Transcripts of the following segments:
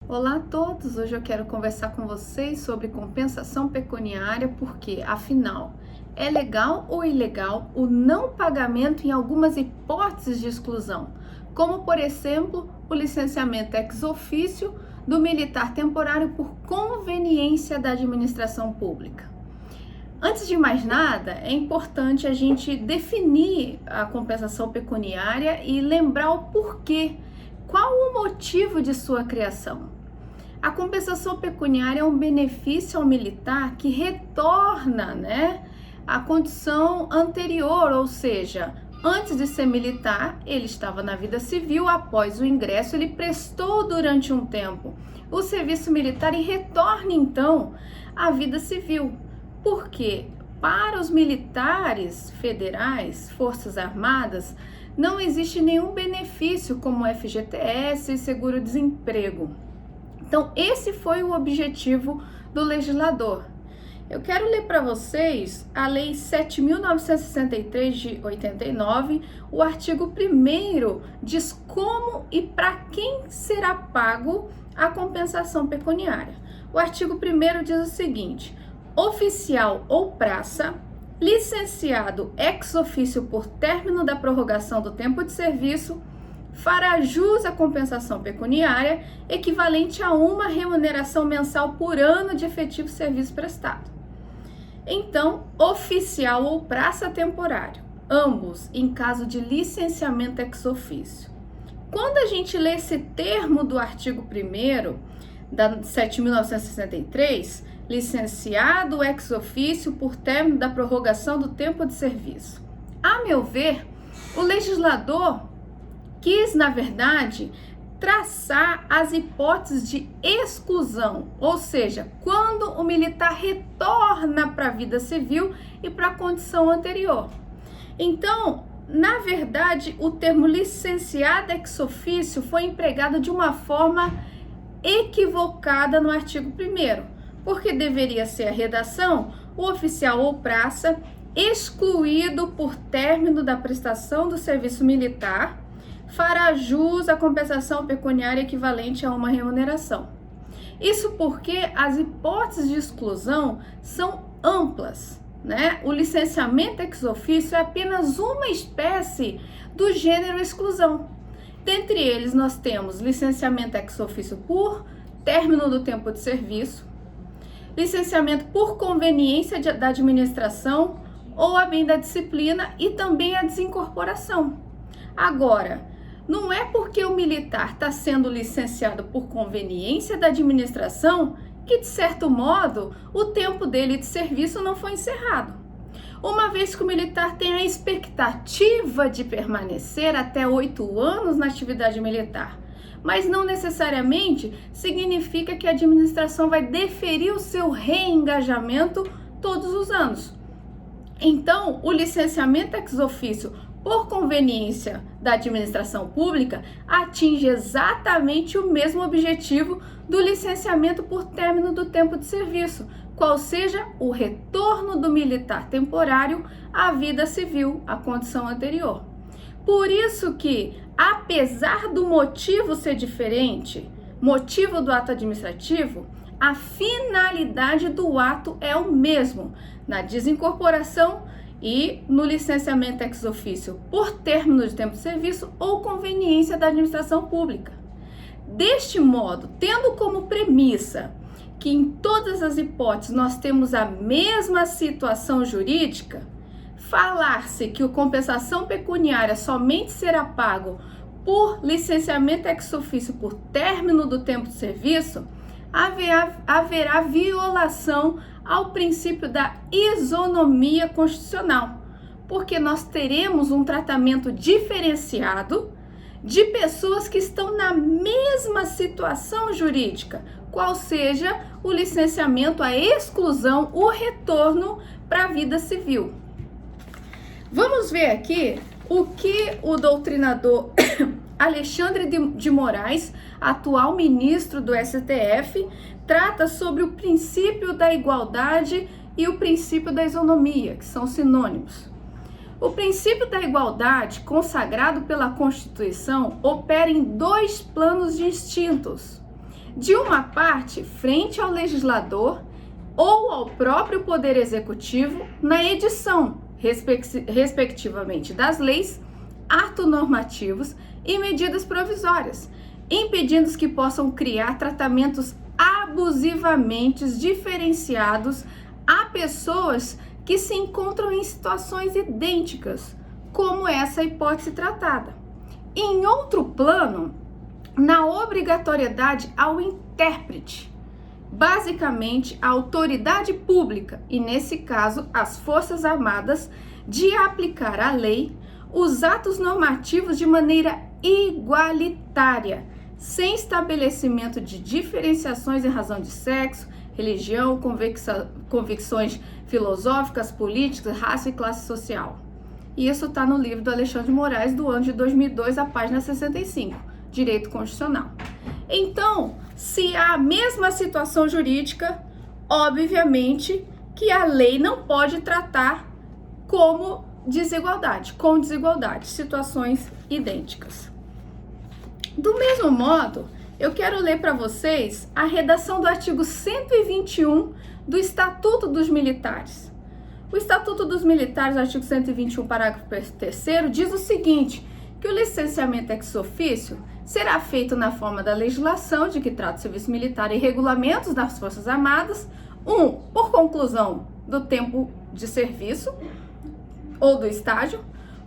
Olá a todos! Hoje eu quero conversar com vocês sobre compensação pecuniária, porque, afinal, é legal ou ilegal o não pagamento em algumas hipóteses de exclusão, como, por exemplo, o licenciamento ex officio do militar temporário por conveniência da administração pública. Antes de mais nada, é importante a gente definir a compensação pecuniária e lembrar o porquê. Qual o motivo de sua criação? A compensação pecuniária é um benefício ao militar que retorna, à condição anterior, ou seja, antes de ser militar, ele estava na vida civil, após o ingresso, ele prestou durante um tempo o serviço militar e retorna então à vida civil. Porque para os militares federais, Forças Armadas, não existe nenhum benefício como FGTS e seguro-desemprego. Então, esse foi o objetivo do legislador. Eu quero ler para vocês a Lei 7.963 de 89, o artigo 1º diz como e para quem será pago a compensação pecuniária. O artigo 1º diz o seguinte: oficial ou praça, licenciado ex officio por término da prorrogação do tempo de serviço, fará jus à compensação pecuniária equivalente a uma remuneração mensal por ano de efetivo serviço prestado. Então, oficial ou praça temporário, ambos em caso de licenciamento ex officio. Quando a gente lê esse termo do artigo 1º da 7.963, licenciado ex officio por término da prorrogação do tempo de serviço, a meu ver, o legislador quis, na verdade, traçar as hipóteses de exclusão, ou seja, quando o militar retorna para a vida civil e para a condição anterior. Então, na verdade, o termo licenciado ex officio foi empregado de uma forma equivocada no artigo 1º, porque deveria ser a redação: o oficial ou praça excluído por término da prestação do serviço militar fará jus à compensação pecuniária equivalente a uma remuneração. Isso porque as hipóteses de exclusão são amplas, O licenciamento ex officio é apenas uma espécie do gênero exclusão. Dentre eles, nós temos licenciamento ex officio por término do tempo de serviço, licenciamento por conveniência da administração ou a bem da disciplina e também a desincorporação. Agora, não é porque o militar está sendo licenciado por conveniência da administração que, de certo modo, o tempo dele de serviço não foi encerrado. Uma vez que o militar tem a expectativa de permanecer até 8 anos na atividade militar, mas não necessariamente significa que a administração vai deferir o seu reengajamento todos os anos. Então, o licenciamento ex officio por conveniência da administração pública atinge exatamente o mesmo objetivo do licenciamento por término do tempo de serviço, qual seja o retorno do militar temporário à vida civil, à condição anterior. Por isso que, apesar do motivo ser diferente, motivo do ato administrativo, a finalidade do ato é o mesmo, na desincorporação e no licenciamento ex officio por término de tempo de serviço ou conveniência da administração pública. Deste modo, tendo como premissa que em todas as hipóteses nós temos a mesma situação jurídica, falar-se que a compensação pecuniária somente será pago por licenciamento ex officio por término do tempo de serviço, haverá violação ao princípio da isonomia constitucional, porque nós teremos um tratamento diferenciado de pessoas que estão na mesma situação jurídica, qual seja o licenciamento, a exclusão, o retorno para a vida civil. Vamos ver aqui o que o doutrinador Alexandre de Moraes, atual ministro do STF, trata sobre o princípio da igualdade e o princípio da isonomia, que são sinônimos. O princípio da igualdade, consagrado pela Constituição, opera em dois planos distintos. de uma parte frente ao legislador ou ao próprio Poder Executivo na edição, respectivamente, das leis, atos normativos e medidas provisórias, impedindo que possam criar tratamentos abusivamente diferenciados a pessoas que se encontram em situações idênticas, como essa hipótese tratada. Em outro plano, na obrigatoriedade ao intérprete, basicamente a autoridade pública, e nesse caso as Forças Armadas, de aplicar a lei, os atos normativos de maneira igualitária, sem estabelecimento de diferenciações em razão de sexo, religião, convicções filosóficas, políticas, raça e classe social. Isso está no livro do Alexandre de Moraes, do ano de 2002, a página 65, Direito Constitucional. Então, se há a mesma situação jurídica, obviamente que a lei não pode tratar como desigualdade, com desigualdade, situações idênticas. Do mesmo modo, eu quero ler para vocês a redação do artigo 121 do Estatuto dos Militares. O Estatuto dos Militares, artigo 121, parágrafo 3º, diz o seguinte, que o licenciamento ex officio será feito na forma da legislação de que trata o serviço militar e regulamentos das Forças Armadas, por conclusão do tempo de serviço ou do estágio,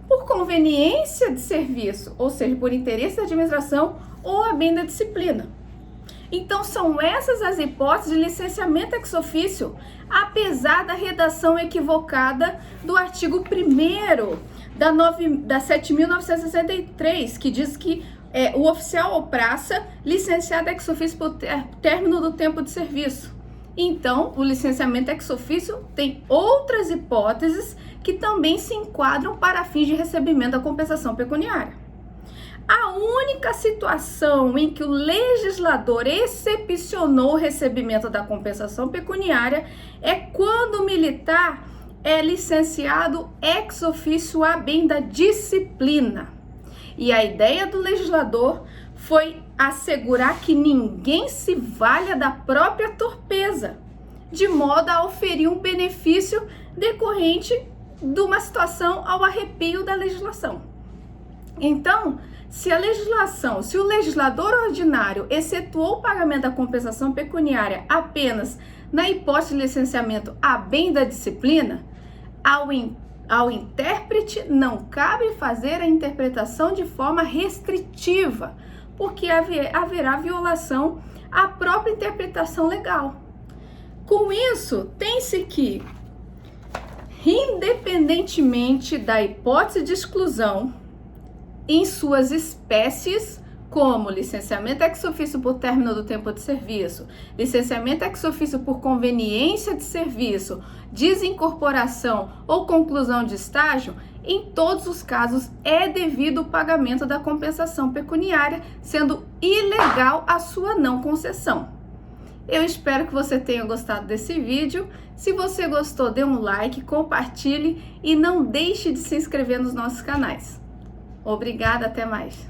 por conveniência de serviço, ou seja, por interesse da administração ou a bem da disciplina. Então, são essas as hipóteses de licenciamento ex officio, apesar da redação equivocada do artigo 1º da 7.963, que diz que o oficial ou praça licenciado ex officio por término do tempo de serviço. Então, o licenciamento ex officio tem outras hipóteses que também se enquadram para fins de recebimento da compensação pecuniária. A única situação em que o legislador excepcionou o recebimento da compensação pecuniária é quando o militar é licenciado ex officio a bem da disciplina. E a ideia do legislador foi assegurar que ninguém se valha da própria torpeza, de modo a oferir um benefício decorrente de uma situação ao arrepio da legislação. Então, se o legislador ordinário excetuou o pagamento da compensação pecuniária apenas na hipótese de licenciamento a bem da disciplina, ao intérprete não cabe fazer a interpretação de forma restritiva, porque haverá violação à própria interpretação legal. Com isso, tem-se que, independentemente da hipótese de exclusão, em suas espécies, como licenciamento ex officio por término do tempo de serviço, licenciamento ex officio por conveniência de serviço, desincorporação ou conclusão de estágio, em todos os casos é devido o pagamento da compensação pecuniária, sendo ilegal a sua não concessão. Eu espero que você tenha gostado desse vídeo. Se você gostou, dê um like, compartilhe e não deixe de se inscrever nos nossos canais. Obrigada, até mais!